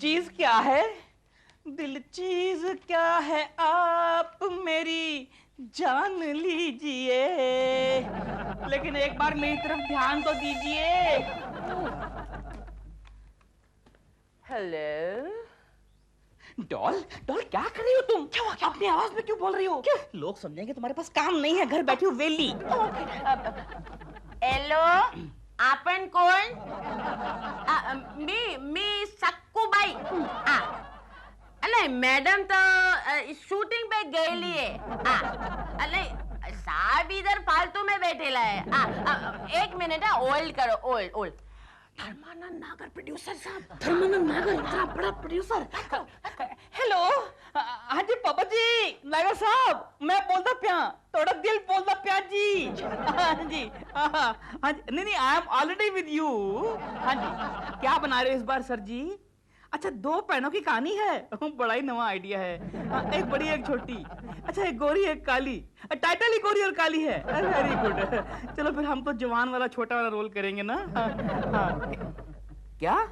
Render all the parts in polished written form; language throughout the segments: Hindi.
चीज क्या है? दिल चीज क्या है आप मेरी जान लीजिए, लेकिन एक बार मेरी तरफ ध्यान तो दीजिए। हेलो डॉल, डॉल क्या कर रही हो तुम? क्या हुआ? अपनी आवाज में क्यों बोल रही हो? क्यों? लोग समझेंगे तुम्हारे पास काम नहीं है, घर बैठी हो वेली। हेलो, आपण कोण? मी सक्कूबाई। अरे मैडम तो शूटिंग पे गेली है। अरे साहब इधर फालतू में बैठेला है। एक मिनट है, होल्ड करो, होल्ड। धर्मानंद नागर प्रोड्यूसर साहब, धर्मानंद नागर इतना बड़ा प्रोड्यूसर। हेलो, हाँ जी पापा जी, नागर साहब, मैं बोलता प्या, थोड़ा दिल बोलता प्या जी। हाँ जी, हाँ जी, नहीं, I am already with you. हाँ जी, क्या बना रहे हो इस बार सर जी? अच्छा, 2 बहनों की कहानी है, बड़ा ही नवा आइडिया है। एक बड़ी एक छोटी, अच्छा एक गोरी एक काली, टाइटल ही गोरी और काली है। Very good. चलो फिर हम तो जवान वाला छोटा वाला रोल करेंगे ना। हाँ। क्या?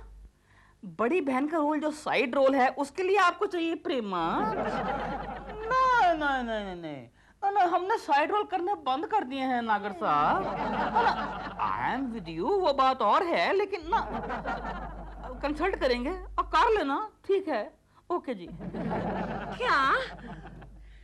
बड़ी बहन का रोल जो साइड रोल है उसके लिए आपको चाहिए प्रेमा? ना ना ना ना ना, हमने साइड रोल करने बंद कर दिए हैं नागर साहब। आई एम विद यू वो बात और है, लेकिन ना कंसल्ट करेंगे और कर लेना, ठीक है? ओके जी। क्या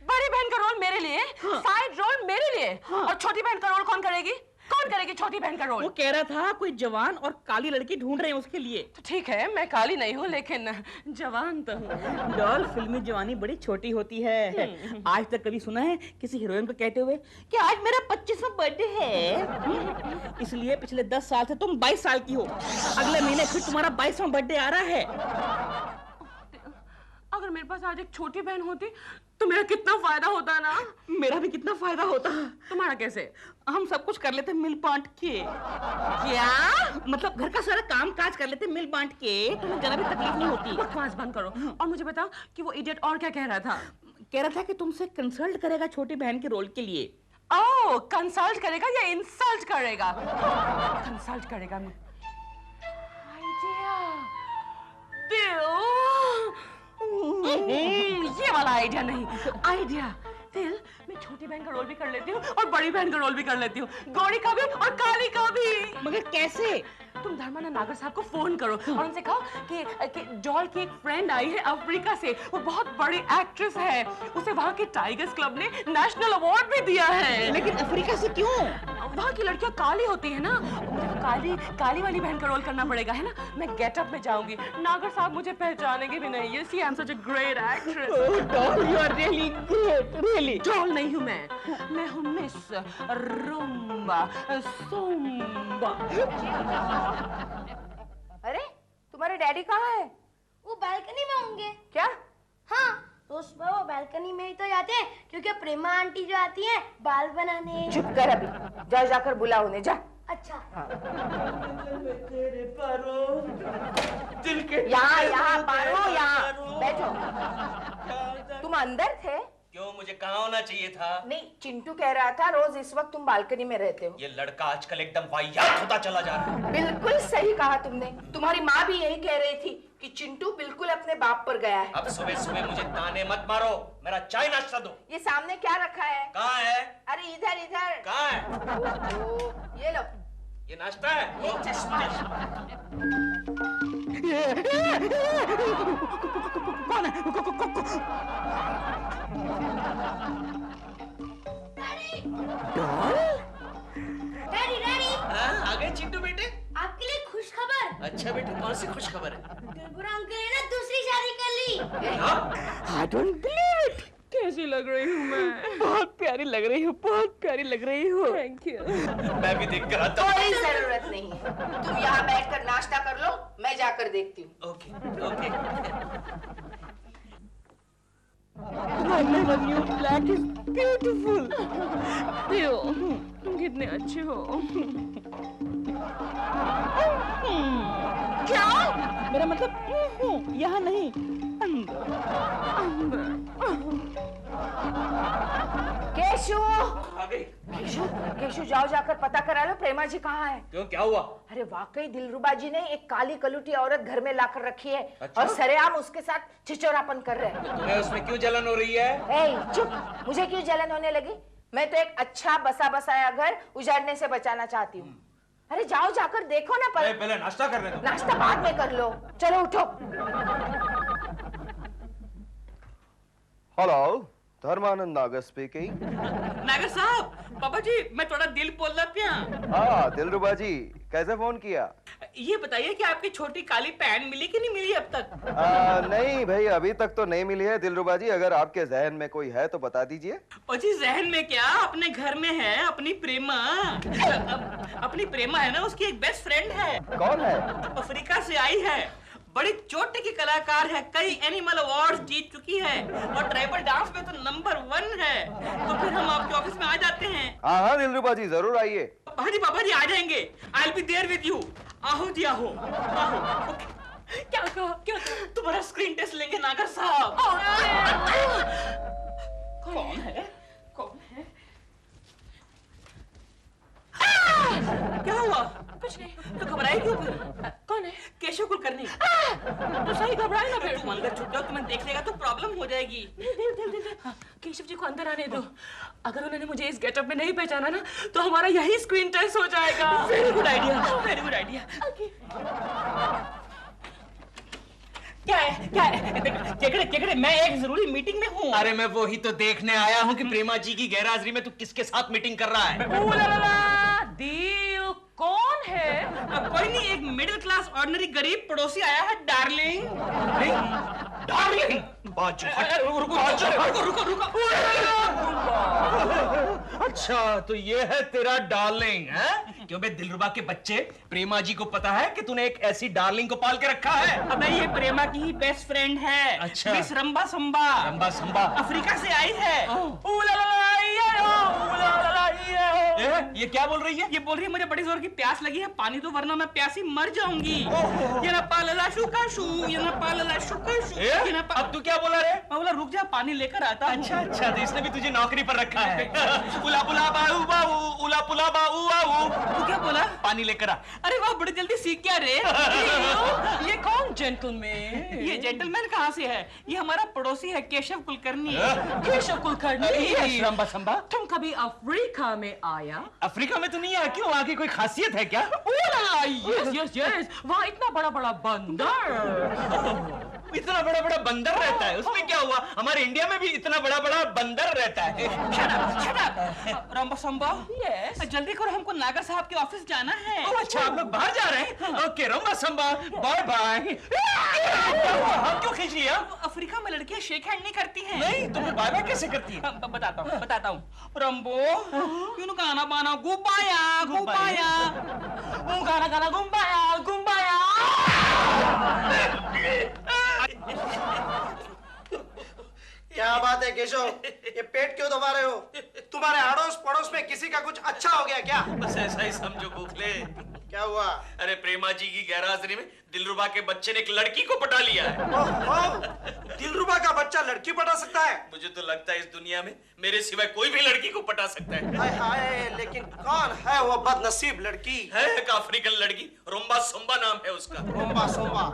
बड़ी बहन का रोल मेरे लिए? हाँ। साइड रोल मेरे लिए? हाँ। और छोटी बहन का रोल कौन करेगी? कौन करेगी छोटी बहन का रोल? वो कह रहा था कोई जवान और काली लड़की ढूंढ रहे हैं उसके लिए। तो ठीक है, मैं काली नहीं हूँ लेकिन जवान तो हूँ। डॉल, फिल्मी जवानी बड़ी छोटी होती है। आज तक कभी सुना है किसी हीरोइन को कहते हुए कि आज मेरा 25वां बर्थडे है? इसलिए पिछले 10 साल से तुम 22 साल की हो। अगले महीने फिर तुम्हारा 22वां बर्थडे आ रहा है। अगर मेरे पास आज एक छोटी बहन होती तो मेरा कितना फायदा होता ना। मेरा भी कितना फायदा होता। तुम्हारा कैसे? हम सब कुछ कर लेते मिल बांट के। क्या? मतलब घर का सारा काम काज कर लेते मिल बांट के, तुम्हें जरा भी तकलीफ नहीं होती। बकवास बंद करो और मुझे बताओ कि वो इडियट और क्या कह रहा था? कह रहा था कि तुमसे कंसल्ट करेगा छोटी बहन के रोल के लिए। ओह, कंसल्ट करेगा या इंसल्ट करेगा? कंसल्ट करेगा। आइडिया, ये वाला आइडिया नहीं, आइडिया दिल। मैं छोटी बहन का रोल भी कर लेती हूँ और बड़ी बहन का रोल भी कर लेती हूँ, गौरी का भी और काली का भी। मगर कैसे? तुम धर्मानंद नागर साहब को फोन करो और उनसे कहो कि डॉल की एक फ्रेंड आई है अफ्रीका से, वो बहुत बड़ी एक्ट्रेस है, उसे वहाँ के टाइगर्स क्लब ने नेशनल अवार्ड भी दिया है। लेकिन अफ्रीका से क्यों? वहाँ की लड़कियाँ काली होती है ना, मुझे काली वाली बहन का रोल करना पड़ेगा, है ना? मैं गेटअप में जाऊंगी, नागर साहब मुझे पहचानेंगे भी नहीं। You see, I'm such a great actress. Oh, doll, you are really great, really. Doll नहीं हूँ मैं हूँ मिस रुम्बा सुम्बा। अरे तुम्हारे डैडी कहाँ है? वो बालकनी में होंगे। क्या? हाँ, तो सुबह वो बालकनी में ही तो जाते हैं, क्योंकि प्रेमा आंटी जो आती हैं बाल बनाने। चुप कर अभी, जा जाकर बुला उन्हें, जा। अच्छा। यहाँ पारो, यहाँ बैठो। तुम अंदर थे? क्यों, मुझे कहाँ होना चाहिए था? नहीं, चिंटू कह रहा था रोज इस वक्त तुम बालकनी में रहते हो। ये लड़का आजकल एकदम वाहियात होता चला जा रहा है। बिल्कुल सही कहा तुमने। तुम्हारी माँ भी यही कह रही थी कि चिंटू बिल्कुल अपने बाप पर गया है। अब सुबह सुबह मुझे ताने मत मारो, मेरा चाय नाश्ता दो। ये सामने क्या रखा है? कहाँ है? अरे इधर इधर। कहाँ है? ये लो। ये नाश्ता है? ये चश्मा। कौन है? डैडी डैडी, आ गए चिंटू बेटे? आपके लिए खुश खबर। अच्छा बेटे, कौन सी खुश खबर है? दुर्बुरा अंकल ने ना दूसरी शादी कर ली। I don't believe it. कैसी लग रही हूँ मैं? बहुत प्यारी लग रही हो, बहुत प्यारी लग रही हो। Thank you. मैं भी देख कर आता हूँ। कोई जरूरत नहीं है, तुम यहाँ बैठकर नाश्ता कर लो, मैं जाकर देखती हूँ। Okay okay. My new flat is beautiful. तुम कितने अच्छे हो। क्या? मेरा मतलब यहाँ नहीं, अंदर। केशु, आ गई। केशु, केशु जाओ जाकर पता करा लो प्रेमा जी कहाँ है। क्यों, क्या हुआ? अरे वाकई दिलरुबा जी ने एक काली कलूटी औरत घर में लाकर रखी है। अच्छा? और सरेआम उसके साथ छिछोरापन कर रहे हैं। तुम्हें उसमें क्यों जलन हो रही है? ए, चुप, मुझे क्यों जलन होने लगी? मैं तो एक अच्छा बसा बसाया घर उजाड़ने से बचाना चाहती हूँ। अरे जाओ जाकर देखो ना। पहले नाश्ता करने दो। नाश्ता बाद में कर लो, चलो उठो। हेलो, धर्मानंद नागर स्पीकिंग। नागर साहब, पापा जी मैं थोड़ा दिल बोलना पिया। हाँ दिलरुबा जी, कैसे फोन किया? ये बताइए कि आपकी छोटी काली पैंट मिली कि नहीं मिली अब तक? नहीं भाई, अभी तक तो नहीं मिली है दिलरुबा जी। अगर आपके जहन में कोई है तो बता दीजिए। जी जहन में क्या, अपने घर में है अपनी प्रेमा। अपनी प्रेमा है ना, उसकी एक बेस्ट फ्रेंड है। कौन है? अफ्रीका से आई है, बड़ी चोटी की कलाकार है, कई एनिमल अवार्ड्स जीत चुकी है और ट्राइबल डांस में तो नंबर 1 है। तो फिर हम आपके ऑफिस में आ जाते हैं। हाँ हाँ दिलरुबा जी, जरूर आइए। हाँ जी पापा जी आ जाएंगे। I will be there with you. आओ जी आओ, आओ। क्या कहा, क्या कहा? तुम्हारा स्क्रीन टेस्ट लेंगे नागर साहब। कौन है, कौन है? क्या हुआ? कुछ नहीं। तो घबराई क्यों? कौन है? केशव कुलकर्णी। तो सही घबराए ना फिर। तुम अंदर छुप जाओ, तुम्हें देख लेगा तो प्रॉब्लम हो जाएगी। केशव जी को अंदर आने दो। अगर उन्होंने मुझे इस गेटअप में नहीं पहचाना ना, तो हमारा यही स्क्रीन टेस्ट हो जाएगा। Very good idea, very good idea. क्या है, क्या है? केकड़े, केकड़े, मैं एक जरूरी मीटिंग में हूँ। अरे मैं वो ही तो देखने आया हूँ कि प्रेमा जी की गैरहाजिरी में तू किसके साथ मीटिंग कर रहा है। दिल कौन है? कोई नहीं, एक मिडिल क्लास ऑर्डिनरी गरीब पड़ोसी आया है, डार्लिंग। डार्लिंग, रुको। अच्छा, तो ये है तेरा डार्लिंग है? क्यों बे दिलरुबा के बच्चे, प्रेमा जी को पता है कि तूने एक ऐसी डार्लिंग को पाल के रखा है? अबे ये प्रेमा की ही बेस्ट फ्रेंड है। अच्छा। मिस रंबा संबा। रंबा संबा। अफ्रीका से आई है। ये क्या बोल रही है? ये बोल रही है मुझे बड़ी जोर की प्यास लगी है, पानी तो वरना मैं प्यासी मर जाऊंगी। ये ना पालला शुका शू, ये ना पालला शुका शू, ये ना अब तू क्या बोला रे? मैं बोला रुक जा, पानी लेकर आता हूं। अच्छा, तो इसने भी तुझे नौकरी पर रखा है। उला पुला बाऊ बाऊ, उला पुला बाऊ बाऊ। तू क्या बोला? पानी लेकर आ। अरे वाह, बड़ी जल्दी सीख क्या रे? ये कौन जेंटलमैन? ये जेंटलमैन कहाँ से है? ये हमारा पड़ोसी है, केशव कुलकर्णी। केशव कुलकर्णी। रंबा संबा, तुम कभी अफ्रीका में आया? अफ्रीका में तो नहीं आया। क्यों, वहाँ की कोई खासियत है क्या? यस, वहाँ इतना बड़ा बड़ा बंदर। इतना बड़ा बड़ा बंदर रहता है, उसमें क्या हुआ? हमारे इंडिया में भी इतना बड़ा बड़ा बंदर रहता है। Shut up! रंबा संबा, Yes. जल्दी करो, हमको नागर साहब के ऑफिस जाना है। अच्छा, आप लोग बाहर जा रहे हैं? Okay rumba samba, bye bye. हम क्यों खींच लिया? अफ्रीका में लड़कियां शेक हैंड नहीं करती हैं। नहीं, तुम्हें बाय बाय कैसे करती है? बताता हूँ। रंबो, क्यों गाना बाना गुबाया, गुबाया। गाना गुम्बाया। क्या बात है केशव, ये पेट क्यों दबा रहे हो? तुम्हारे अड़ोस पड़ोस में किसी का कुछ अच्छा हो गया क्या? बस ऐसा ही समझो गोखले। क्या हुआ? अरे प्रेमा जी की गैरहाजिरी में दिलरुबा के बच्चे ने एक लड़की को पटा लिया है। दिलरुबा का बच्चा लड़की पटा सकता है? मुझे तो लगता है इस दुनिया में मेरे सिवाय कोई भी लड़की को पटा सकता है। हाय हाय, लेकिन कौन है वो बदनसीब लड़की? है एक अफ्रीकन लड़की, रोम्बा सोम्बा नाम है उसका। रोम्बा सोम्बा।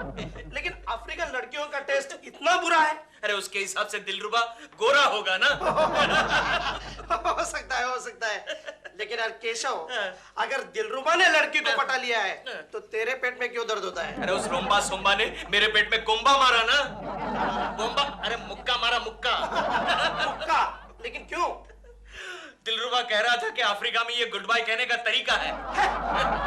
लेकिन अफ्रीकन लड़कियों का टेस्ट इतना बुरा है? अरे उसके हिसाब से दिलरुबा गोरा होगा ना। हो सकता है। लेकिन यार केशव, अगर दिलरुबा ने लड़की को पटा लिया है तो तेरे पेट में क्यों दर्द होता है? अरे उस रोम्बा सोम्बा ने मेरे पेट में गोम्बा मारा ना। गोम्बा, अरे मुक्का मारा, मुक्का। मुक्का? लेकिन क्यों? दिलरुबा कह रहा था कि अफ्रीका में ये गुड बाय कहने का तरीका है।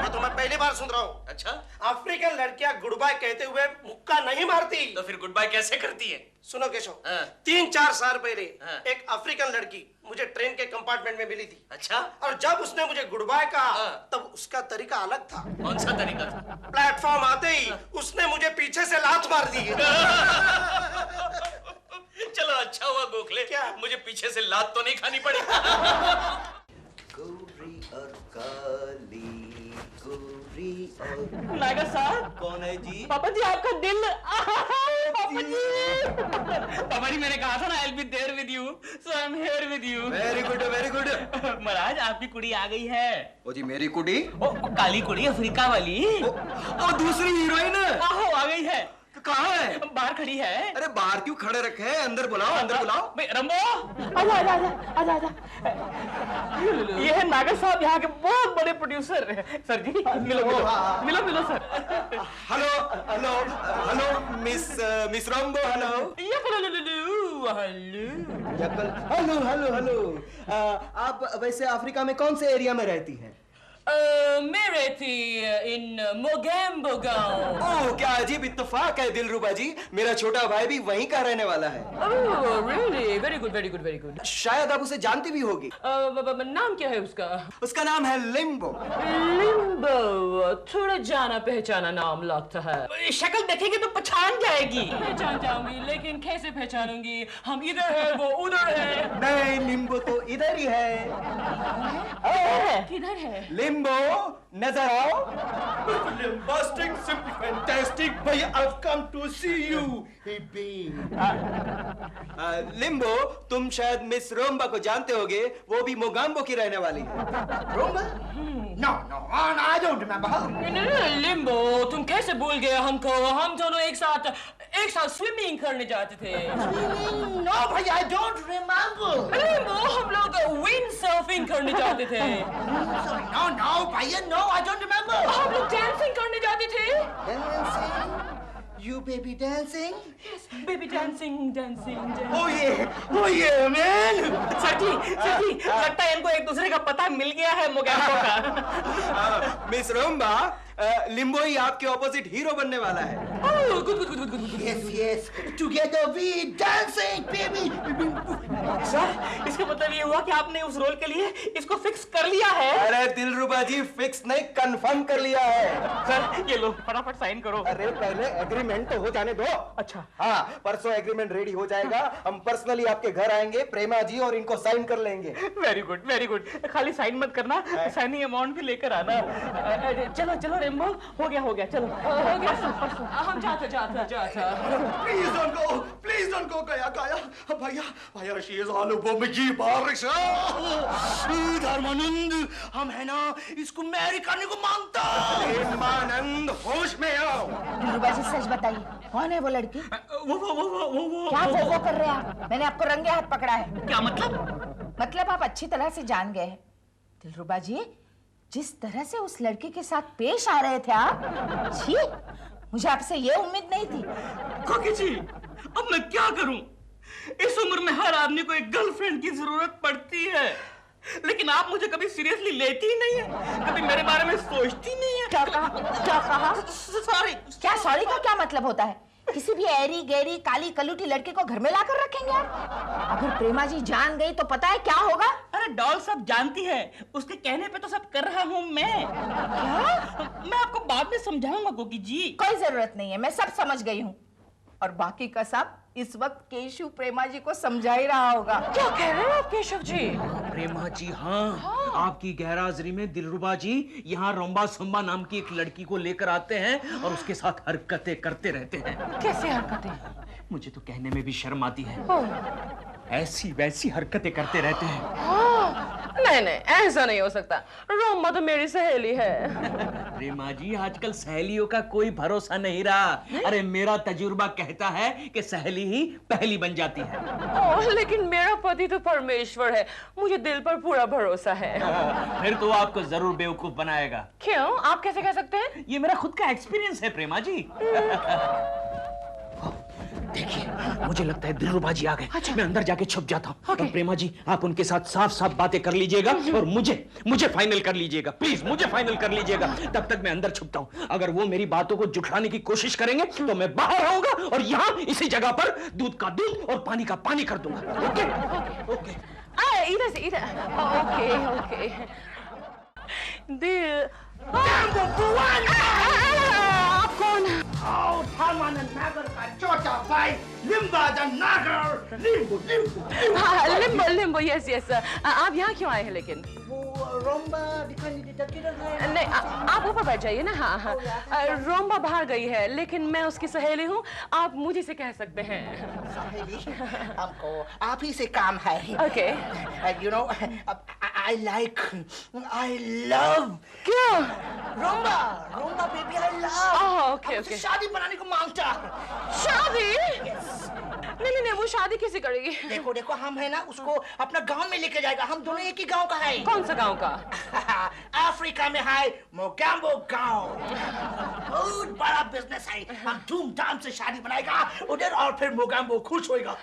ये तो मैं पहली बार सुन रहा हूँ। अच्छा, अफ्रीकन लड़कियां गुड बाय कहते हुए मुक्का नहीं मारती। तो फिर गुड बाय कैसे करती है? सुनो केशव, हाँ। 3-4 साल पहले हाँ। एक अफ्रीकन लड़की मुझे ट्रेन के कंपार्टमेंट में मिली थी। अच्छा, और जब उसने मुझे गुड बाय कहा हाँ। तब उसका तरीका अलग था। कौन सा तरीका था? प्लेटफॉर्म आते ही उसने मुझे पीछे से लात मार दी। चलो अच्छा हुआ गोखले, क्या? मुझे पीछे से लात तो नहीं खानी पड़ी। गोरी और काली, गोरी नागा साहब। कौन है जी? पापा जी आपका दिल। पापा जी। पापा जी मैंने कहा था ना I'll be there with you, so I'm here with you. Very good very good. महाराज आपकी कुड़ी आ गई है। ओ जी मेरी कुड़ी? ओ काली कुड़ी अफ्रीका वाली। ओ दूसरी हीरोइन आहो आ गई है। कहाँ है? बाहर खड़ी है। अरे बाहर क्यों खड़े रखे हैं? अंदर बुलाओ, अंदर बुलाओ। भाई रंबो आजा आजा आजा आजा। ये है नागर साहब, यहाँ के बहुत बड़े प्रोड्यूसर। सर जी मिलो मिलो मिलो मिलो सर। Hello hello hello miss Rambo. Hello ये हेलो हेलो हेलो हेलो। आप वैसे अफ्रीका में कौन से एरिया में रहती हैं? मैं रहती इन मोगेम्बो गांव। ओह क्या अजीब इत्तेफाक है दिलरुबा जी, मेरा छोटा भाई भी वहीं का रहने वाला है। Oh really, very good very good very good. शायद आप उसे जानती भी होगी। नाम क्या है उसका? उसका नाम है लिम्बो। लिम्बो, थोड़ा जाना पहचाना नाम लगता है। शक्ल देखेंगे तो पहचान जाएगी। पहचान जाऊंगी, लेकिन कैसे पहचानूंगी? हम इधर है, वो उधर है। नहीं लिम्बो तो इधर ही है। किधर है? लिम्बो नजर आओ। Bombastic, simply fantastic. भैया, I've come to see you. Hey, Limbo तुम शायद मिस रोम्बा को जानते होगे, वो भी मोगाम्बो की रहने वाली है। Roma? No, no, I don't remember her. Limbo, तुम कैसे भूल गए हमको? हम दोनों एक साथ स्विमिंग करने जाते थे। No, भैया, I don't remember. लिम्बो, हम लोग विंड सर्फिंग करने जाते थे। Sorry, no, भैया, no, I don't remember. हम लोग डांसिंग करने जाते थे। Dancing? You baby dancing? Baby dancing dancing. Oh yeah, man. Sir जी लगता है इनको एक दूसरे का पता मिल गया है मोगैम्बो का। मिस रोम्बा, लिम्बो ही आपके ऑपोजिट हीरो बनने वाला है। Good good good good good. Yes. Together we dancing, baby. Sir इसका मतलब ये हुआ कि आपने उस रोल के लिए इसको फिक्स कर लिया है। अरे दिलरुबा जी फिक्स नहीं, कंफर्म कर लिया है। सर ये लो फटाफट साइन करो। अरे पहले एग्रीमेंट तो हो जाने दो। अच्छा हाँ, परसों एग्रीमेंट रेडी हो जाएगा, हम पर्सनली आपके घर आएंगे, प्रेमा जी, और इनको साइन कर लेंगे। Very good. खाली साइन मत करना, साइनिंग अमाउंट भी लेकर आना। चलो चलो रेम्बो, हो गया चलो। हो गया परसों। हम जाते। Please don't go, Gaya. भैया, she is all over me, जी बारिश। धर्मानंद, हम है ना, इसको मैरी करने को मांगता। प्रेमानंद होश में आओ। दिलरुबा जी सच बताइए, कौन है वो लड़की? वो क्या वो कर रहे हैं आप? मैंने आपको रंगे हाथ पकड़ा है। क्या मतलब? मतलब आप अच्छी तरह से जान गए हैं। दिलरुबा जी, जिस तरह से उस लड़की के साथ पेश आ रहे थे आप, छी, मुझे आपसे ये उम्मीद नहीं थी। कोकी जी, अब मैं क्या करूं? इस उम्र में हर आदमी को एक गर्लफ्रेंड की जरूरत पड़ती है, लेकिन आप मुझे कभी सीरियसली लेती ही नहीं है, कभी मेरे बारे में सोचती नहीं है। क्या कहा? सॉरी। क्या सॉरी का क्या मतलब होता है? किसी भी ऐरी गैरी काली कलूटी लड़के को घर में लाकर रखेंगे आप? अगर प्रेमा जी जान गई तो पता है क्या होगा? अरे डॉल सब जानती है, उसके कहने पे तो सब कर रहा हूँ मैं। क्या? मैं आपको बाद में समझाऊंगा कोकी जी। कोई जरूरत नहीं है, मैं सब समझ गई हूँ। और बाकी का सब इस वक्त केशव प्रेमा जी को समझा ही रहा होगा। क्या कह रहे हैं केशव जी? प्रेमा जी हाँ, आपकी गैरहाजिरी में दिलरुबा जी यहाँ रोम्बा सोम्बा नाम की एक लड़की को लेकर आते हैं और उसके साथ हरकतें करते रहते हैं। कैसी हरकतें? मुझे तो कहने में भी शर्म आती है। ऐसी वैसी हरकतें करते रहते हैं। नहीं ऐसा नहीं हो सकता। रोम्बा तो मेरी सहेली है। प्रेमा जी आजकल सहेलियों का कोई भरोसा नहीं रहा। अरे मेरा तजुर्बा कहता है कि सहेली ही पहली बन जाती है। ओह, लेकिन मेरा पति तो परमेश्वर है, मुझे दिल पर पूरा भरोसा है। फिर तो आपको जरूर बेवकूफ बनाएगा। क्यों? आप कैसे कह सकते हैं? ये मेरा खुद का एक्सपीरियंस है प्रेमा जी। देखिए, मुझे लगता है दिलरुबा जी आ गए। मैं अंदर जाके छुप जाता हूँ। और प्रेमा जी आप उनके साथ साफ बातें कर लीजिएगा और मुझे फाइनल कर लीजिएगा। प्लीज मुझे फाइनल कर लीजिएगा। तब तक मैं अंदर छुपता हूँ। अगर वो मेरी बातों को जुठलाने की कोशिश करेंगे तो मैं बाहर आऊंगा और यहाँ इसी जगह पर दूध का दूध और पानी का पानी कर दूंगा। ओके? इधर से इधर। ओके। दिल। आप कौन? धर्मानंद नागर का छोटा भाई लिम्बा द नागर। लिम्बो। Limbo, yes. आप यहाँ क्यों आए हैं लेकिन? वो रोम्बा दिखाई देता किधर है? नहीं, आप ऊपर बैठ जाइए ना। हाँ हाँ, रोम्बा बाहर गई है, लेकिन मैं उसकी सहेली हूँ, आप मुझे से कह सकते हैं। सहेली, हमको आप ही से काम है। Okay. You know, I like, I love. क्या? रोम्बा, रोम्बा baby, I love. Okay okay. शादी बनाने को मांगता। शादी? नहीं नहीं, वो शादी कैसे करेगी? देखो देखो, हम है ना, उसको अपना गांव में लेके जाएगा। हम दोनों एक ही गांव का है। कौन सा गांव का? अफ्रीका में है मोगैम्बो गांव। बहुत बड़ा बिजनेस है। हम धूमधाम से शादी बनाएगा उधर, और फिर मोगैम्बो खुश होएगा।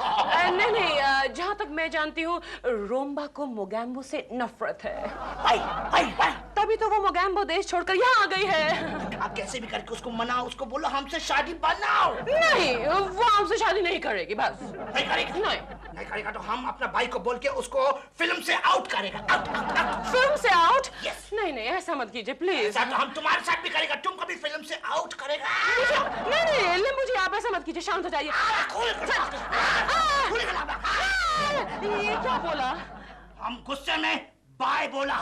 नहीं नहीं, जहाँ तक मैं जानती हूँ रोम्बा को मोगैम्बो से नफरत है। तभी तो वो मोगैम्बो देश छोड़कर यहाँ आ गई है। आप कैसे भी करके उसको मनाओ, उसको बोलो हमसे शादी बनाओ। नहीं, वो हमसे शादी नहीं करेगी, बस। नहीं करेगा? नहीं करेगा तो हम अपना भाई को बोल के उसको फिल्म से आउट करेगा। आउट। फिल्म से आउट? Yes. नहीं नहीं, ऐसा मत कीजिए प्लीज। ऐसा तो हम तुम्हारे साथ भी करेगा, तुमको भी फिल्म से आउट करेगा। नहीं, मुझे आप ऐसा मत कीजिए, शांत हो जाइए। ये क्या बोला? हम गुस्से में बाय बोला।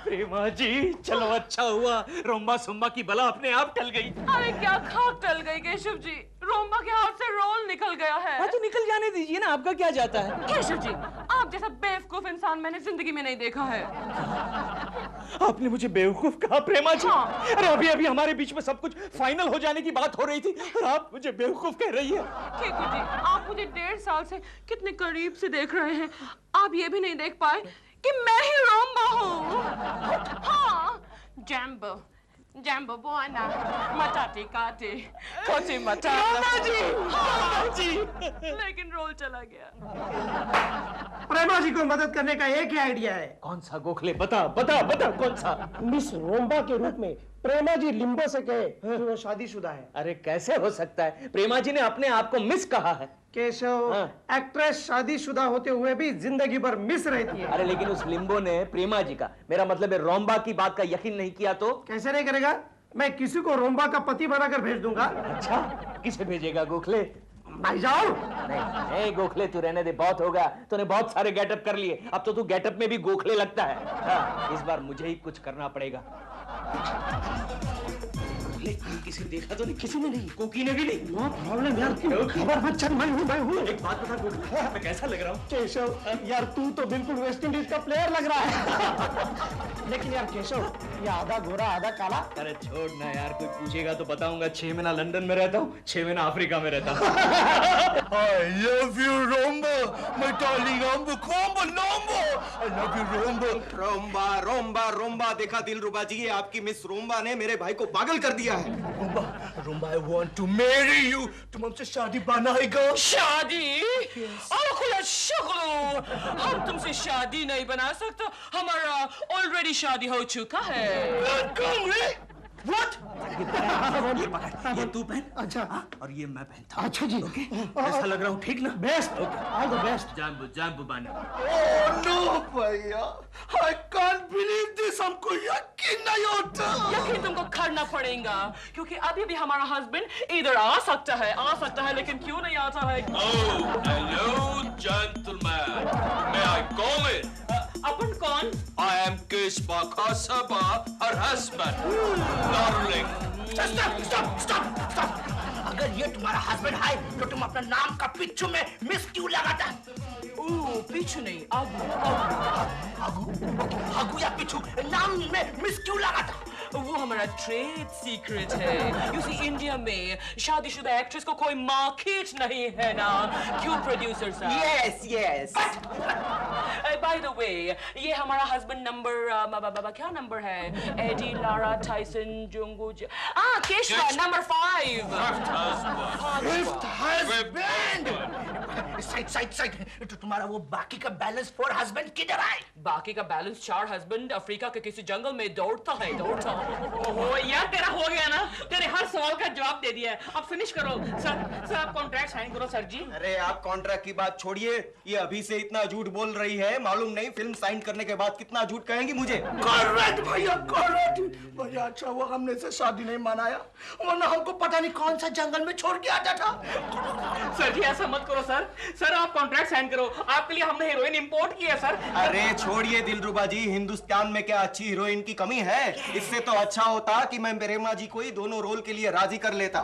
प्रेमा जी, चलो अच्छा हुआ, रोम्बा सुम्बा की बला अपने आप टल गई। अरे क्या खाक टल गई केशव जी, रोम्बा के हाथ से रोल निकल गया है। हाँ तो निकल जाने दीजिए ना, आपका क्या जाता है? केशव जी, आप जैसा बेवकूफ इंसान मैंने जिंदगी में नहीं देखा है। आपने मुझे बेवकूफ कहा प्रेमा जी? हाँ। अरे अभी अभी हमारे बीच में सब कुछ फाइनल हो जाने की बात हो रही थी और आप मुझे बेवकूफ कह रही है। केशव जी, आप मुझे 1.5 साल से कितने करीब से देख रहे हैं, आप ये भी नहीं देख पाए कि मैं ही रोम्बा हूँ। हाँ, जैम्बो जैम्बो बुआना मटाटी काटे कोटी मटाटा जी। हाँ जी, लेकिन रोल चला गया। प्रेमा जी को मदद करने का एक ही आइडिया है। कौन सा गोखले? बता बता बता, कौन सा? मिस रोम्बा के रूप में प्रेमा जी लिम्बो से कहे कि वो शादीशुदा है। अरे कैसे हो सकता है? प्रेमा जी ने अपने आप को मिस कहा है। केशव, एक्ट्रेस शादीशुदा होते हुए भी जिंदगी भर मिस रहती है। अरे लेकिन उस लिम्बो ने प्रेमा जी का, मेरा मतलब है रोम्बा की बात का यकीन नहीं किया तो? कैसे नहीं करेगा? मैं किसी को रोम्बा का पति बनाकर भेज दूंगा। अच्छा, किसे भेजेगा गोखले? भाई जाओ। नहीं गोखले, तू रहने दे, बहुत होगा। तूने बहुत सारे गेटअप कर लिए, अब तो तू गेटअप में भी गोखले लगता है। हाँ, इस बार मुझे ही कुछ करना पड़ेगा। किसी ने देखा तो नहीं? किसी ने नहीं, कोकी ने भी नहीं। नो प्रॉब्लम यार, खबर मत चल, मैं हूँ। एक बात बता गोखले, मैं कैसा लग रहा हूँ? केशव यार, तू तो बिल्कुल वेस्ट इंडीज का प्लेयर लग रहा है। लेकिन यार केशव, ये आधा गोरा आधा काला। अरे छोड़ ना यार, कोई पूछेगा तो बताऊंगा 6 महीना लंदन में रहता हूँ, 6 महीना अफ्रीका में रहता हूँ। I love you, Romba, my darling Romba, Combo, Lombo. I love you, Romba. रोम्बा रोम्बा रोम्बा, देखा दिलरुबा जी, ये आपकी मिस रोम्बा ने मेरे भाई को पागल कर दिया है। Romba, Romba, I want to marry you. तुम हमसे शादी बनाएगा? शादी? खुला शुक्र, हम तुमसे शादी नहीं बना सकते, हमारा ऑलरेडी शादी हो चुका है। What? ये तू पहन। अच्छा। और ये मैं पहनता। अच्छा जी। कैसा लग रहा हूँ? ठीक ना? Best, all the best. Jumbo बाना। Oh no, भैया, I can't believe this. हमको यकीन नहीं होता। यकीन तुमको करना पड़ेगा, क्योंकि अभी भी हमारा हस्बैंड इधर आ सकता है, लेकिन क्यों नहीं आता है? Oh, hello, gentlemen. May I come in? अपन कौन? I am Kishba Khasaba, her husband. Darling. Stop. अगर ये तुम्हारा हस्बैंड है तो तुम अपना नाम का पिच्चू में मिस क्यों लगाता? पीछू नहीं, आगू या पिच्चू नाम में मिस क्यों लगाता? वो हमारा ट्रेड सीक्रेट है। You see, इंडिया में शादीशुदा एक्ट्रेस को कोई मार्केट नहीं है ना, क्यों प्रोड्यूसर साहब? Yes. बाय द वे, ये हमारा हस्बैंड नंबर क्या नंबर है? एडी, लारा, टाइसन, जोंगू, केशवा नंबर 5। Fifth husband. साइड। तो तुम्हारा वो बाकी का बैलेंस 4 हस्बैंड किधर आए? बाकी का बैलेंस 4 हस्बैंड अफ्रीका के किसी जंगल में दौड़ता है। ओहो यार, तेरा हो गया ना, तेरे हर सवाल का जवाब दे दिया है, अब फिनिश करो। सर आप कॉन्ट्रैक्ट साइन करो सर जी। अरे आप कॉन्ट्रैक्ट की बात छोड़िए, ये अभी से इतना झूठ बोल रही है, मालूम नहीं फिल्म साइन करने के बाद कितना झूठ कहेंगी मुझे। Correct, भैया, correct. भैया, अच्छा हुआ हमने इसे शादी नहीं मनाया, वरना हमको पता नहीं कौन सा जंगल में छोड़ के आता था। सर जी ऐसा मत करो सर। सर आप कॉन्ट्रैक्ट साइन करो, आपके लिए हमने हीरोइन इंपोर्ट की है सर। अरे छोड़िए दिलरुबा जी, हिंदुस्तान में क्या अच्छी हीरोइन की कमी है? इससे तो अच्छा होता कि मैं प्रेमा जी को ही दोनों रोल के लिए राजी कर लेता।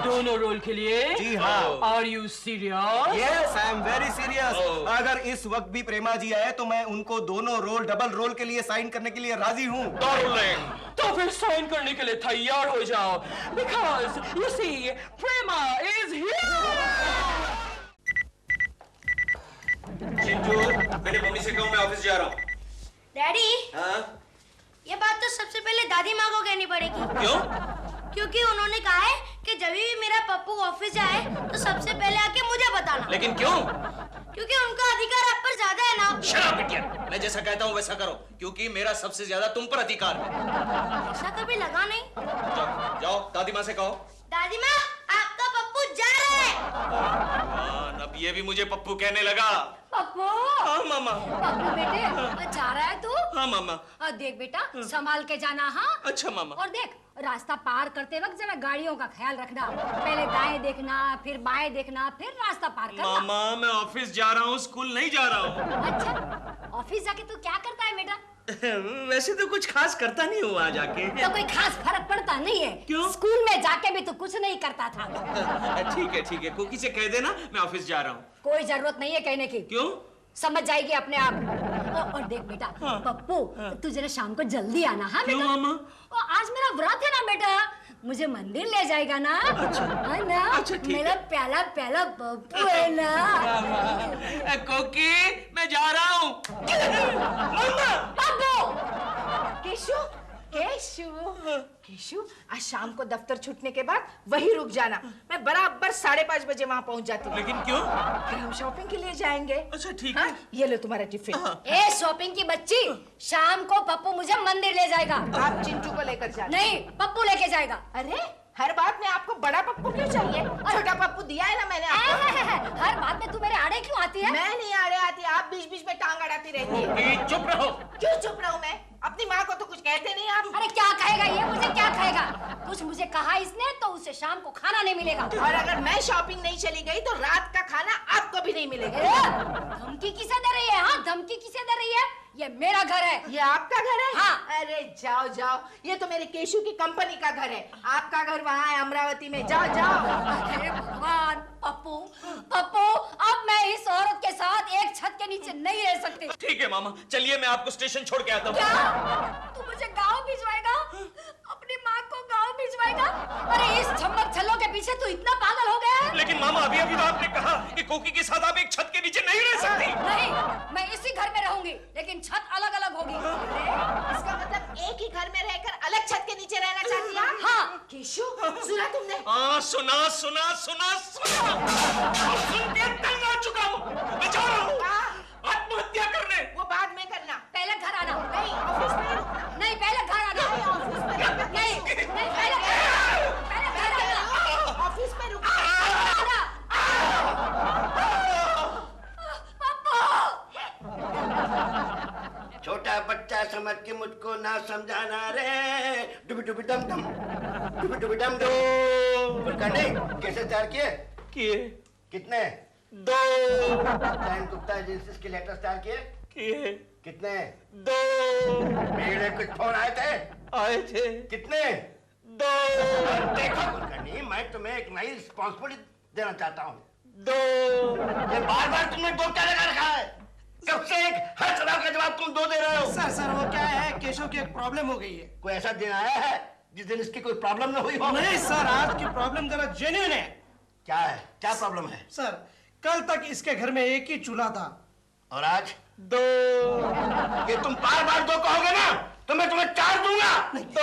दोनों रोल के लिए? जी हाँ। Are you serious? Yes I am very serious. अगर इस वक्त भी प्रेमा जी आए तो मैं उनको दोनों रोल, डबल रोल के लिए साइन करने के लिए राजी हूँ। डार्लिंग, तो फिर साइन करने के लिए तैयार हो जाओ, because you see, Prema is here. Chintu, मेरे मम्मी से कहूँ मैं ऑफिस जा रहा हूँ। डैडी, हाँ? ये बात तो सबसे पहले दादी माँ को कहनी पड़ेगी। क्यों? क्योंकि उन्होंने कहा है कि जब भी मेरा पप्पू ऑफिस जाए तो सबसे पहले आके मुझे बताना। लेकिन क्यों? क्योंकि उनका अधिकार आप पर ज्यादा है ना। शट अप बिटिया, मैं जैसा कहता हूँ वैसा करो, क्योंकि मेरा सबसे ज्यादा तुम पर अधिकार है। ऐसा कभी लगा नहीं। जाओ जाओ दादी माँ से कहो। दादी माँ, आपका पप्पू जा रहा है। भगवान, अब ये भी मुझे पप्पू कहने लगा। पप्पू, हाँ मामा। पप्पू बेटे जा रहा है तू? हाँ मामा। देख बेटा संभाल के जाना। हाँ अच्छा मामा। और देख रास्ता पार करते वक्त जरा गाड़ियों का ख्याल रखना। पहले दाएं देखना, फिर बाएं देखना, फिर रास्ता पार करना। मामा मैं ऑफिस जा रहा हूँ, स्कूल नहीं जा रहा हूँ। अच्छा, ऑफिस जाके तू क्या करता है बेटा? वैसे तो कुछ खास करता नहीं हूँ वहाँ जाके। तो कोई खास फर्क पड़ता नहीं है। क्यों? स्कूल में जाके भी तो कुछ नहीं करता था। ठीक है, कुकी से कह देना मैं ऑफिस जा रहा हूँ। कोई जरूरत नहीं है कहने की। क्यों? समझ जाएगी अपने आप। और देख बेटा, हाँ। पप्पू तू जरा शाम को जल्दी आना। हाँ क्यों बेटा? मामा? आज मेरा व्रत है ना बेटा, मुझे मंदिर ले जाएगा ना? अच्छा। है ना? अच्छा, ठीक मेरा प्याला प्याला पप्पू है ना। कोकी मैं जा रहा हूँ। पप्पू! केशु, केशु, केशु, आज शाम को दफ्तर छूटने के बाद वही रुक जाना। मैं बराबर 5:30 बजे वहाँ पहुँच जाती हूँ। लेकिन क्यों? फिर हम शॉपिंग के लिए जाएंगे। अच्छा ठीक हाँ? है। ये लो तुम्हारा टिफिन। ए शॉपिंग की बच्ची, शाम को पप्पू मुझे मंदिर ले जाएगा। आप चिंटू को लेकर जाना। नहीं, पप्पू लेके जाएगा। अरे हर बात में आपको बड़ा पप्पू क्यों चाहिए? छोटा पप्पू दिया है ना मैंने आपको। हर बात में तू मेरे आड़े क्यों आती है? मैं नहीं आड़े आती, आप बीच बीच में टांग अड़ाती रहती है। चुप रहो। क्यों चुप रहूं मैं? अपनी माँ को तो कुछ कहते नहीं आप। अरे क्या कहेगा ये? मुझे क्या कहेगा? कुछ मुझे कहा इसने तो उसे शाम को खाना नहीं मिलेगा। और अगर मैं शॉपिंग नहीं चली गई तो रात का खाना आपको भी नहीं मिलेगा। धमकी किसे दे रही है? हाँ, धमकी किसे दे रही है? ये मेरा घर है। ये आपका घर है? हाँ। अरे जाओ जाओ, ये तो मेरे केशु की कंपनी का घर है। आपका घर वहाँ है अमरावती में। जाओ जाओ। अरे भगवान, पप्पू पप्पू, अब मैं इस औरत के साथ एक छत के नीचे नहीं रह सकती। ठीक है मामा, चलिए मैं आपको स्टेशन छोड़ के आता हूँ। क्या? तू मुझे गांव भिजवाएगा? अपनी माँ को गांव भिजवाएगा? अरे इस छम्मक छल्लों के पीछे तू इतना पागल हो गया है? लेकिन मामा अभी तो आपने कहा कि कोकी के साथ आप एक छत के नीचे नहीं रह सकती। नहीं, मैं इसी घर में रहूंगी, लेकिन छत अलग अलग होगी। इसका मतलब एक ही घर में रहकर अलग छत के नीचे रहना चाहती है? हाँ। केशु, सुना तुमने? हाँ सुना। अब सुन के तंग आ चुका हूँ। मैं जा रहा हूँ आत्महत्या करने। वो बाद में करना। पहले घर आना। नहीं, ऑफिस में रुकना। नहीं, पहले घर आना। नहीं, ऑफिस में रुकना। नहीं, पहले घर आना। ऑफिस में रुकना। छोटा बच्चा समझ के मुझको ना समझाना रे। डुबी डुबी डम डम, डुबी डुबी डम डम। बुलकंडे कैसे तैयार किए? कितने? 2 टाइम गुप्ता एजेंसीज के लेटर्स तैयार किए? कितने? 2 मेरे कुछ फोन आए थे? कितने? 2 देखो बुलकंडी, मैं तुम्हें एक नई रिस्पॉन्सिबिलिटी देना चाहता हूँ। 2 ये बार बार तुमने 2 क्या लगा रखा है? कब से एक हर सवाल का जवाब तुम 2 दे रहे हो? सर वो क्या है, केशव की एक प्रॉब्लम हो गई है। कोई ऐसा दिन आया है जिस दिन इसकी कोई प्रॉब्लम ना हुई हो? नहीं सर, आज की प्रॉब्लम जरा जेन्युइन है। क्या है? क्या प्रॉब्लम है? सर कल तक इसके घर में एक ही चूल्हा था और आज 2 ये तुम बार बार 2 कहोगे ना तो मैं तुम्हें 4 दूंगा। 2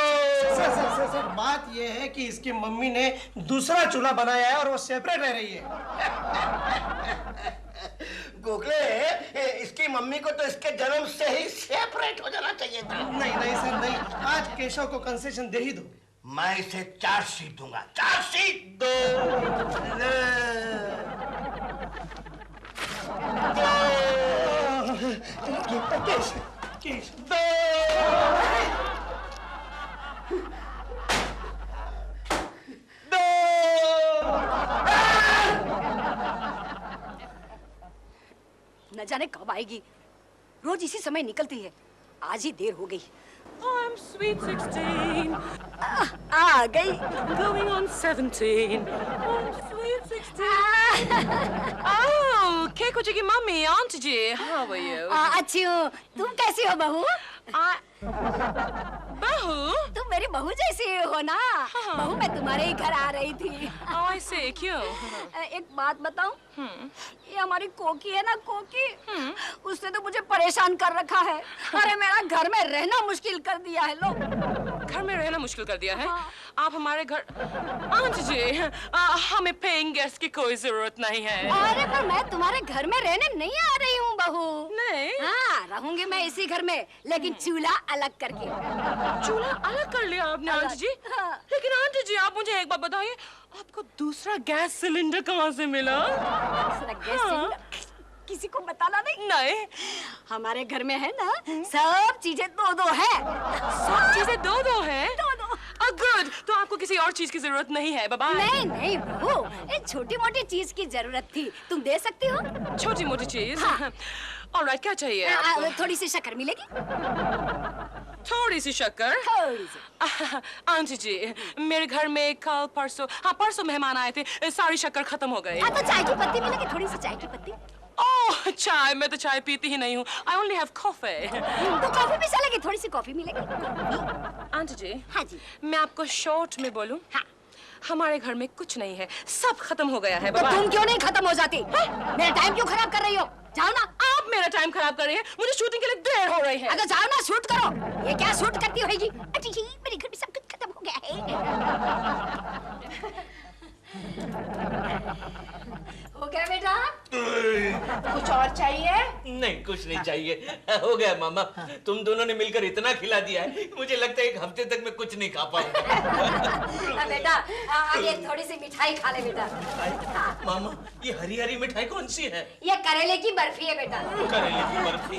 सर बात ये है कि इसकी मम्मी ने दूसरा चूल्हा बनाया है और वो सेपरेट रह रही है। गोखले, इसकी मम्मी को तो इसके जन्म से ही सेपरेट हो जाना चाहिए था। नहीं सर नहीं, आज केशव को कंसेशन दे ही दो। मैं इसे 4 सीट दूंगा। 4 सीट। 2 न जाने कब आएगी, रोज इसी समय निकलती है, आज ही देर हो गई। I'm sweet 16. आ गई। Going on 17. I'm sweet 16. Oh, Keiko ji की मम्मी, आंटी जी, how are you? अच्छी हूँ, तुम कैसी हो बहू? बहू? तुम मेरी बहू जैसी हो ना। बहू मैं तुम्हारे ही घर आ रही थी। I see, क्यों? एक बात बताऊं? ये हमारी कोकी है ना, कोकी, उसने तो मुझे परेशान कर रखा है। अरे मेरा घर में रहना मुश्किल कर दिया है। लो, घर में रहना मुश्किल कर दिया है? आप हमारे घर, आंटी जी, हमें पेइंग गेस्ट की कोई जरूरत नहीं है। अरे पर मैं तुम्हारे घर में रहने नहीं आ रही हूँ बहू। नहीं? हाँ, रहूंगी मैं इसी घर में, लेकिन चूल्हा अलग करके। चूल्हा अलग कर लिया आपने आंटी जी? लेकिन आंटी जी, आप मुझे एक बात बताइए, आपको दूसरा गैस सिलेंडर कहाँ से मिला? दूसरा गैस सिलेंडर किसी को बताना नहीं। नहीं, हमारे घर में है ना, सब चीजें दो दो है। सब चीजें दो दो है? दो दो। गुड, तो आपको किसी और चीज की जरूरत नहीं है। बाय। नहीं नहीं बहू, एक छोटी मोटी चीज की जरूरत थी, तुम दे सकती हो? छोटी मोटी चीज? ऑलराइट, क्या चाहिए? थोड़ी सी शक्कर मिलेगी? थोड़ी सी शक्कर? थोड़ी सी। आंटी जी, मेरे घर में कल परसों मेहमान आए थे, सारी शक्कर खत्म हो गई। तो चाय की पत्ती मिलेगी, थोड़ी सी चाय की पत्ती। ओह, चाय? मैं तो चाय पीती ही नहीं हूँ। I only have coffee. तो कॉफी भी चलेगी, थोड़ी सी कॉफी मिलेगी। आंटी जी, हाँ जी, मैं आपको शॉर्ट में बोलूं? हाँ। हमारे घर में कुछ नहीं है, सब खत्म हो गया है। तो तुम क्यों नहीं खत्म हो जाती? मेरा टाइम क्यों खराब कर रही हो? जाओ ना। आप मेरा टाइम खराब कर रही हैं, मुझे शूटिंग के लिए देर हो रही है। अगर जाओ ना, शूट करो। ये क्या शूट करती होगी? मेरे घर में सब कुछ खत्म हो गया है। हो गया बेटा? कुछ और चाहिए? नहीं, कुछ नहीं चाहिए, हो गया मामा। तुम दोनों ने मिलकर इतना खिला दिया है, मुझे लगता है एक हफ्ते तक मैं कुछ नहीं खा पाऊंगा। बेटा, ये थोड़ी सी मिठाई खा ले बेटा। मामा, ये हरी हरी मिठाई कौन सी है? ये करेले की बर्फी है बेटा। करेले की बर्फी?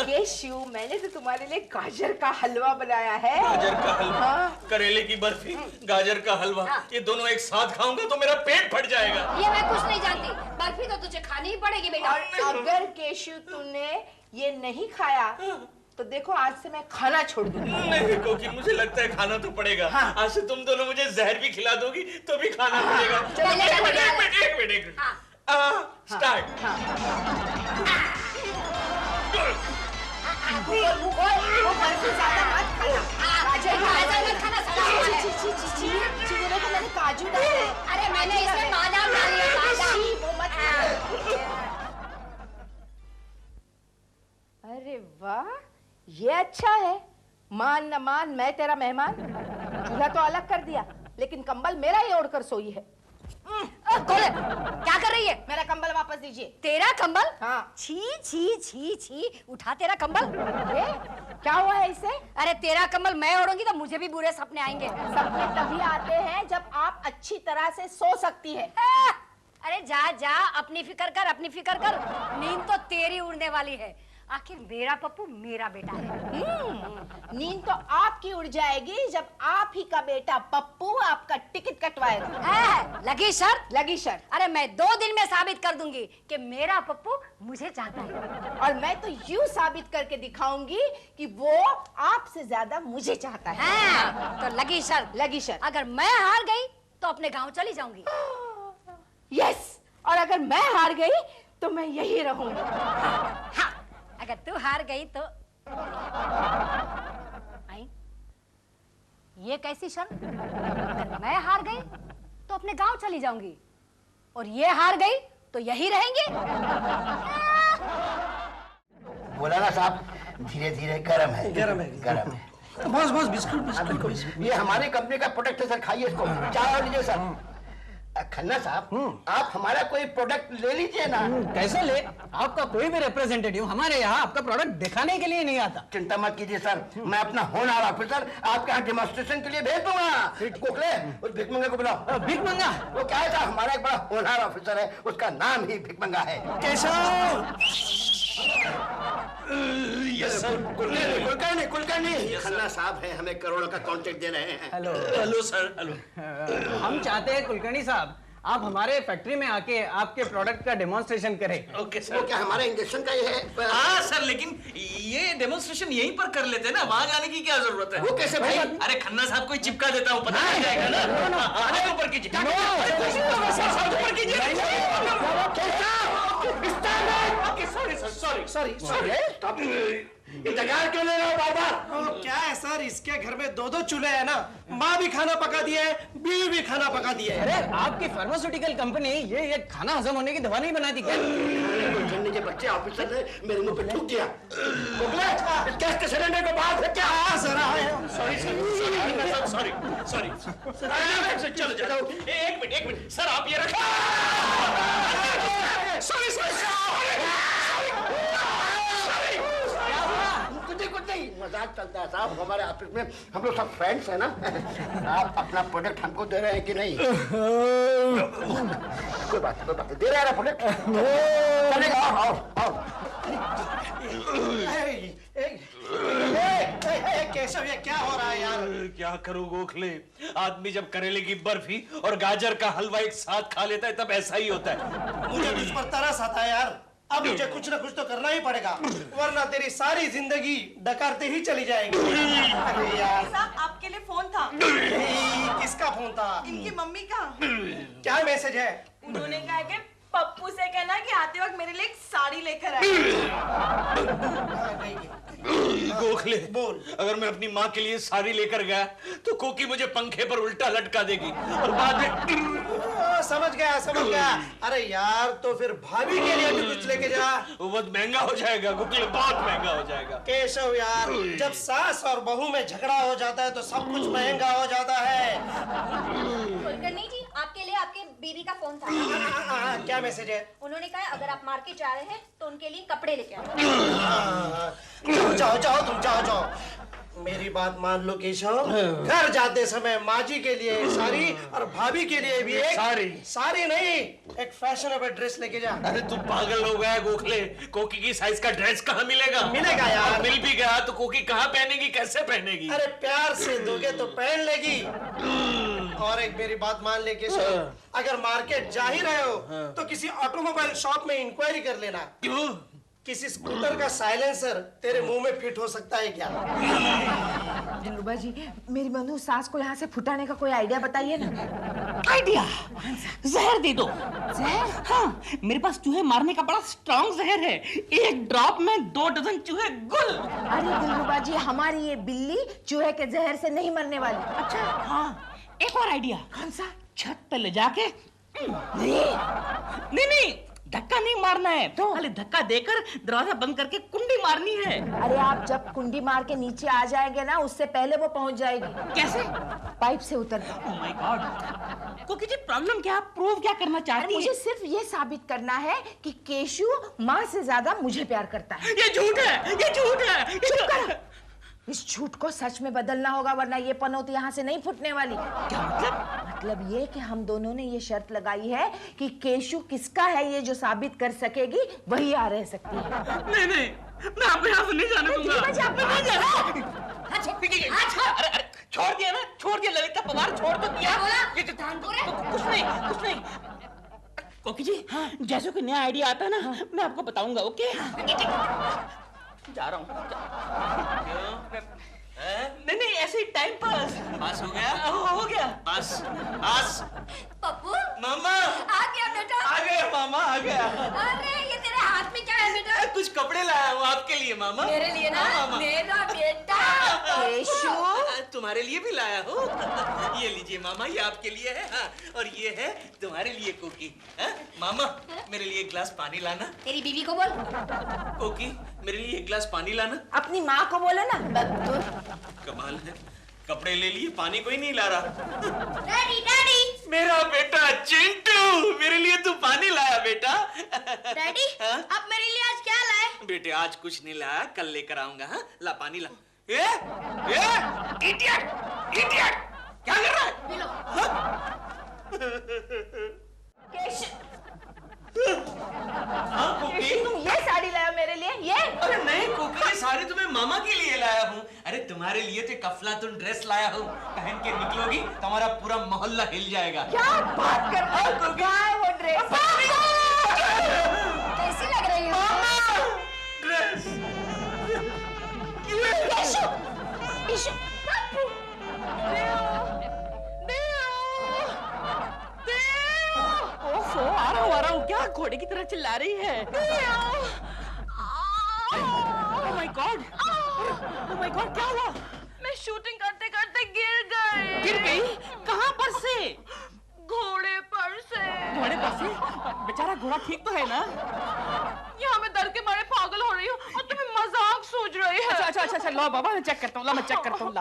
केशु, मैंने तो तुम्हारे लिए गाजर का हलवा बनाया है। गाजर का हलवा? करेले की बर्फी, गाजर का हलवा, ये दोनों एक साथ खाऊंगा तो मेरा पेट फट जाएगा। ये मैं कुछ नहीं जानती, बर्फी तो तुझे खानी ही पड़ेगी बेटा। और अगर केशु तूने ये नहीं खाया तो देखो, आज से मैं खाना छोड़ दूंगी। नहीं कोकी, मुझे लगता है खाना तो पड़ेगा। हाँ। आज से तुम दोनों मुझे जहर भी खिला दोगी तो भी खाना पड़ेगा। एक मिनट। स्टार्ट। वो बर्फी ज्यादा मत खाना। मैंने काजू डाले। अरे मैंने इसमें बादाम डाली है, बादाम। वो मत खाना। अरे वाह, ये अच्छा है। मान न मान, मैं तेरा मेहमान। चूल्हा तो अलग कर दिया, लेकिन कंबल मेरा ही ओढ़कर सोई है। क्या कर रही है? मेरा कंबल वापस दीजिए। तेरा कंबल? हाँ। छी छी छी छी, उठा तेरा कंबल। क्या हुआ है इसे? अरे तेरा कंबल मैं ओढ़ूंगी तो मुझे भी बुरे सपने आएंगे। सपने तभी आते हैं जब आप अच्छी तरह से सो सकती है। अरे जा जा, अपनी फिक्र कर, अपनी फिक्र कर। नींद तो तेरी उड़ने वाली है। आखिर मेरा पप्पू मेरा बेटा है। नींद तो आपकी उड़ जाएगी जब आप ही का बेटा पप्पू आपका टिकट कटवाएगा। लगी शर्त? लगी शर्त। अरे मैं 2 दिन में साबित कर दूंगी कि मेरा पप्पू मुझे चाहता है। और मैं तो यूं साबित करके दिखाऊंगी कि वो आपसे ज्यादा मुझे चाहता है। तो लगी शर्त? लगी शर्त। अगर मैं हार गई तो अपने गांव चली जाऊंगी। यस। और अगर मैं हार गई तो मैं यही रहूंगी। हाँ। अगर तू हार गई तो आई, ये कैसी शर्त? अगर मैं हार गई तो अपने गांव चली जाऊंगी, और ये हार गई तो यही रहेंगे। बोला ना साहब, धीरे धीरे गरम है। गरम है। बस बिस्कुट। ये हमारी कंपनी का प्रोडक्ट है सर, खाइए इसको। चाय लीजिए सर। खन्ना साहब, आप हमारा कोई प्रोडक्ट ले लीजिए ना। कैसे ले? आपका कोई भी रिप्रेजेंटेटिव हमारे यहाँ आपका प्रोडक्ट दिखाने के लिए नहीं आता। चिंता मत कीजिए सर, मैं अपना होनहार ऑफिसर आपके यहाँ डेमोन्स्ट्रेशन के लिए भेज दूंगा। गोखले, उस भिकमंगा को बुलाओ। भिकमंगा? वो क्या है साहब, हमारा एक बड़ा होनहार ऑफिसर है, उसका नाम ही भिकमंगा है। Keshav, yes sir. कुलकर्णी खन्ना साहब है, हमें करोड़ों का कॉन्ट्रैक्ट दे रहे हैं। Hello hello sir, hello. हम चाहते हैं कुलकर्णी साहब आप हमारे फैक्ट्री में आके आपके प्रोडक्ट का डेमोन्स्ट्रेशन करें। ओके वो सर। क्या हमारा इंजेक्शन का ये है? हाँ सर, लेकिन ये डेमोन्स्ट्रेशन यहीं पर कर लेते हैं ना, वहां जाने की क्या जरूरत है? वो कैसे भाई? अरे खन्ना साहब कोई चिपका देता हूँ, पता नहीं जाएगा ना। हाथ ऊपर कीजिए, हाथ ऊपर कीजिए। सॉरी इंतजार क्यों ले रहे हो बार-बार? क्या है सर, इसके घर में 2-2 चूल्हे हैं ना, माँ भी खाना पका दी है, बीवी भी खाना पका दी है। अरे आपकी फार्मास्यूटिकल कंपनी ये खाना हजम होने की दवा नहीं बनाती क्या? कुलकर्णी के बच्चे ऑफिसर ने मेरे मुंह पे थूक दिया। गैस के सिलेंडर को बाहर फेंक क्या? सॉरी। चलो चलो, एक मिनट सर, आप ये रखो। कुछ नहीं, मजाक चलता है साहब। हमारे ऑफिस में हम लोग सब फ्रेंड्स हैं ना। आप अपना प्रोडक्ट हमको दे रहे हैं कि नहीं? कोई बात नहीं, दे रहे हैं ना प्रोडक्ट, चलेगा। आओ। केशव ये क्या हो रहा है यार? क्या करूं गोखले, आदमी जब करेले की बर्फी और गाजर का हलवा एक साथ खा लेता है तब ऐसा ही होता है। मुझे तुझ पर तरस आता है यार। अब मुझे कुछ ना कुछ तो करना ही पड़ेगा, वरना तेरी सारी जिंदगी डकारते ही चली जाएगी। अरे यार साहब, आपके लिए फोन था। किसका फोन था? इनकी मम्मी का। क्या मैसेज है? उन्होंने कहा कि पप्पू से कहना कि आते वक्त मेरे लिए एक साड़ी लेकर आए। गोखले बोल। अगर मैं अपनी माँ के लिए साड़ी लेकर गया तो कोकी मुझे पंखे पर उल्टा लटका देगी और बाद में। समझ गया। अरे यार तो फिर भाभी के लिए भी कुछ लेके जा। वो बहुत महंगा हो जाएगा गोखले, बहुत महंगा हो जाएगा। केशव यार, जब सास और बहू में झगड़ा हो जाता है तो सब कुछ महंगा हो जाता है। कुलकर्णी जी, आपके लिए आपके बीवी का फोन था। क्या मैसेज है? उन्होंने कहा अगर आप मार्केट जा रहे हैं तो उनके लिए कपड़े लेके आओ। जाओ तुम जाओ। मेरी बात मान लो केशव, घर जाते समय माँ जी के लिए साड़ी और भाभी के लिए भी एक साड़ी नहीं, एक फैशनेबल ड्रेस लेके जा। अरे तू पागल हो गया गोखले, कोकी की साइज का ड्रेस कहाँ मिलेगा यार। मिल भी गया तो कोकी कहाँ पहनेगी, कैसे पहनेगी? अरे प्यार से दोगे तो पहन लेगी। और एक मेरी बात मान ले केशव, अगर मार्केट जा ही रहे हो तो किसी ऑटोमोबाइल शॉप में इंक्वायरी कर लेना। क्यों? किसी स्कूटर का साइलेंसर तेरे मुंह में फिट हो सकता है क्या? दिलरुबा जी, मेरी बंधु सास को यहाँ से फुटाने का कोई आइडिया बताइए ना। आइडिया? जहर दे दो। जहर? हाँ, मेरे पास चूहे मारने का बड़ा स्ट्रॉन्ग जहर है। एक ड्रॉप में 2 डजन चूहे गुल। अरे दिलरुबा जी, हमारी ये बिल्ली चूहे के जहर से नहीं मरने वाली। अच्छा हाँ, एक और आइडिया। कौन सा? छत पे ले जाके नहीं, धक्का नहीं मारना है, तो खाली धक्का देकर दरवाजा बंद करके कुंडी मारनी है। अरे आप जब कुंडी मार के नीचे आ जाएंगे ना, उससे पहले वो पहुंच जाएगी। कैसे? पाइप से उतर। Oh my God. कोकी जी प्रॉब्लम क्या, प्रूव क्या करना चाहती है? मुझे सिर्फ ये साबित करना है कि केशु माँ से ज्यादा मुझे प्यार करता है। ये झूठ है। चुप कर। इस झूठ को सच में बदलना होगा, वरना ये पनौती यहाँ से नहीं फूटने वाली। क्या मतलब ये कि हम दोनों ने ये शर्त लगाई है कि केशु किसका है, ये जो साबित कर सकेगी वही आ रह सकती है। नहीं, मैं आपको यहाँ से नहीं जाने दूंगा। अरे छोड़ दिया ललिता पवार, छोड़ तो दिया। कुछ नहीं। कोकी जी, जैसे कोई नया आइडिया आता है ना, मैं आपको बताऊंगा। ओके? जा रहा हूँ। नहीं, ऐसे ही टाइम पास हो गया। हो गया। पास। पप्पू, मामा आ गया बेटा। आ गया मामा, आ गया। अरे ये तेरे हाथ में क्या है बेटा? कुछ कपड़े लाया हूँ आपके लिए मामा। मेरे लिए ना? मामा। मेरा बेटा। केशु, तुम्हारे लिए भी लाया हूँ। ये लीजिए मामा, ये आपके लिए है। हाँ, और ये है तुम्हारे लिए कोकी। मामा, मेरे लिए एक गिलास पानी लाना। तेरी बीवी को बोल। कोकी, मेरे लिए एक गिलास पानी लाना। अपनी माँ को बोला ना। कमाल है, कपड़े ले लिए, पानी कोई नहीं ला रहा। डैडी। मेरा बेटा चिंटू, मेरे लिए तू पानी लाया बेटा। डैडी, आप मेरे लिए आज क्या लाए? बेटे आज कुछ नहीं लाया, कल लेकर आऊंगा। हाँ, ला पानी ला। इडियट, क्या कर रहा है? केशु, तुम ये साड़ी लाया मेरे लिए? ये अरे नहीं कोकी, ये साड़ी तुम्हें मामा के लिए लाया हूँ। अरे तुम्हारे लिए तो कफलातुन ड्रेस लाया हूँ, पहन के निकलोगी तो हमारा पूरा मोहल्ला हिल जाएगा। क्या बात कर रहे हो? कहाँ है वो ड्रेस? कैसी लग रही हो? ड्रेस ईशु, ओफो, आ रहा हूँ, क्या घोड़े की तरह चिल्ला रही है? ओह माय गॉड, क्या हुआ? मैं शूटिंग करते करते गिर गई। गिर गई? कहाँ पर से? घोड़े पर से। घोड़े पर से? बेचारा घोड़ा ठीक तो है ना? यहाँ मैं डर के मारे पागल हो रही हूँ और तुम्हें मजाक सूझ रही है। अच्छा, लो बाबा, मैं चेक करता हूँ, मैं चेक करता हूँ।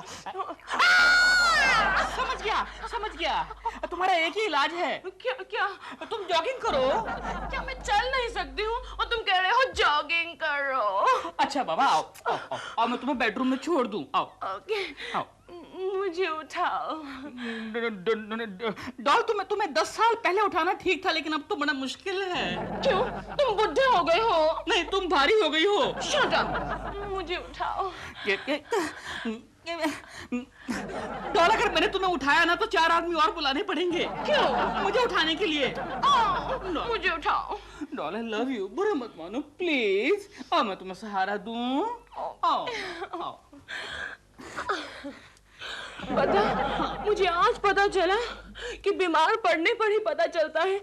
समझ गया। तुम्हारा एक ही इलाज है। क्या? तुम जॉगिंग करो। क्या मैं चल नहीं सकती हूँ और तुम कह रहे हो जॉगिंग करो? अच्छा बाबा, आओ, मैं तुम्हें बेडरूम में छोड़ दूँ। आओ। ओके। आओ। मुझे उठाओ। डॉल, तुम्हें 10 साल पहले उठाना ठीक था, लेकिन अब तो बड़ा मुश्किल है। क्यों? तुम बुढ़े हो गए हो? नहीं, तुम भारी हो गई हो। शट अप, मुझे उठाओ। डॉल, अगर मैंने तुम्हें उठाया ना तो 4 आदमी और बुलाने पड़ेंगे। क्यों? मुझे उठाने के लिए। मुझे उठाओ। डॉल, आई लव यू, बुरा मत मानो प्लीज। आओ, मैं तुम्हें सहारा दूं। आओ। मुझे आज पता चला कि बीमार पड़ने पर ही पता चलता है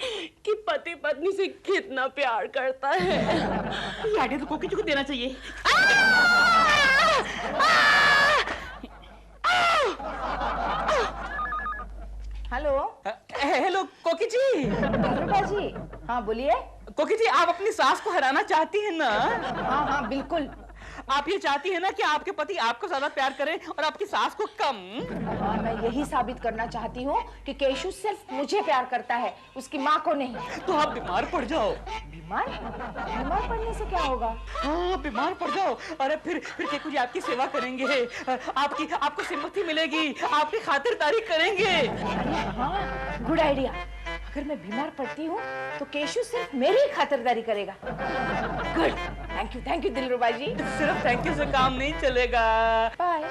कि पति पत्नी से कितना प्यार करता है। ये आइडिया तो कोकी जी को देना चाहिए। हेलो कोकी जी। जी, हाँ बोलिए। कोकी जी, आप अपनी सास को हराना चाहती हैं ना? हाँ, बिल्कुल। आप ये चाहती है ना कि आपके पति आपको ज्यादा प्यार करे और आपकी सास को कम? हाँ, मैं यही साबित करना चाहती हूँ कि केशु सिर्फ मुझे प्यार करता है, उसकी माँ को नहीं। तो आप बीमार पड़ जाओ। बीमार पड़ने से क्या होगा? हाँ, बीमार पड़ जाओ। अरे फिर केकू जी आपकी सेवा करेंगे, आपको सिम्पैथी मिलेगी, आपकी खातिरदारी करेंगे। हाँ, गुड आइडिया। अगर मैं बीमार पड़ती हूँ तो केशु सिर्फ मेरी खातिरदारी करेगा। Good, thank you Dilruba ji. सिर्फ थैंक यू से काम नहीं चलेगा। बाय।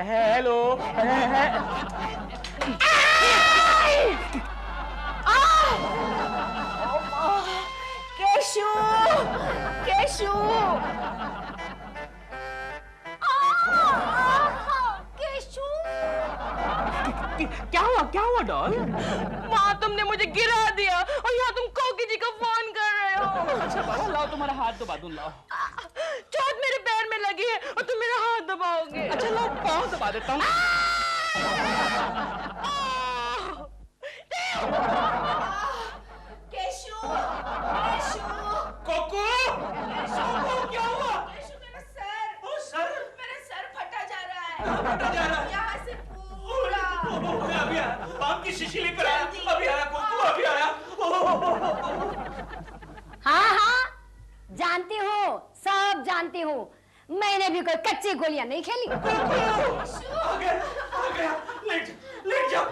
हेलो। केशु, केशु। क्या हुआ डॉल? माँ, तुमने मुझे गिरा दिया और यहाँ तुम कोकी जी को फोन कर रहे हो। अच्छा बाबा, लाओ तुम्हारा हाथ दबा दूं, लाओ। चोट मेरे पैर में लगी है और तुम मेरा हाथ दबाओगे। अच्छा लाओ, पाँव दबा देता हूँ। केशु, कोको, क्या हुआ? केशु, मेरा सर फटा जा रहा है। यहाँ से पूरा। अभी आया, पाम की शीशी लेकर आया। अभी आया कोको, अभी आया। हाँ, जानती हूँ, सब जानती हूँ। मैंने भी कोई कच्ची गोलियां नहीं खेली। आ गया, लेट जाओ।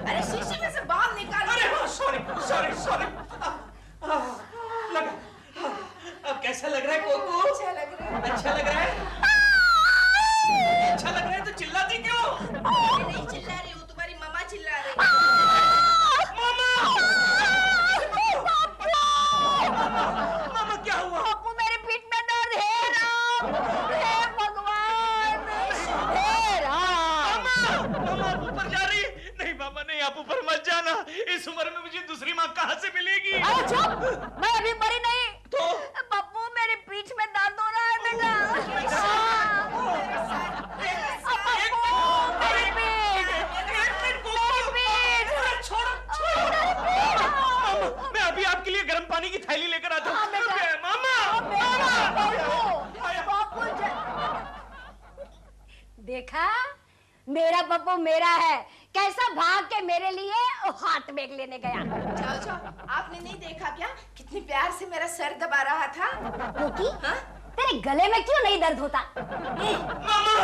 अरे शीशी में से बाम निकाल। अरे हाँ, सॉरी। लगा। अब कैसा लग रहा है कोको? अच्छा लग रहा है। अच्छा लग रहा है तो चिल्लाती क्यों? मैं नहीं चिल्ला रही हूँ, तुम्हारी मामा चिल्ला रही है। मामा क्या हुआ? पप्पू, मेरे पीठ में दर्द है। राम, हे भगवान, हे राम। मामा आप ऊपर जा रही? नहीं मामा नहीं, आप ऊपर मत जाना। इस उम्र में मुझे दूसरी माँ कहाँ से मिलेगी? अरे चुप, मैं अभी मरी नहीं। तो पप्पू, मेरे पीठ में दर्द हो रहा है बेटा। मैं अभी आपके लिए गर्म पानी की थैली लेकर आता हूँ। मामा, देखा, मेरा पप्पू मेरा है। कैसा भाग के मेरे लिए हाथ बैग लेने गया। जाओ, आपने नहीं देखा क्या कितनी प्यार से मेरा सर दबा रहा था? क्योंकि तेरे गले में क्यों नहीं दर्द होता? मामा,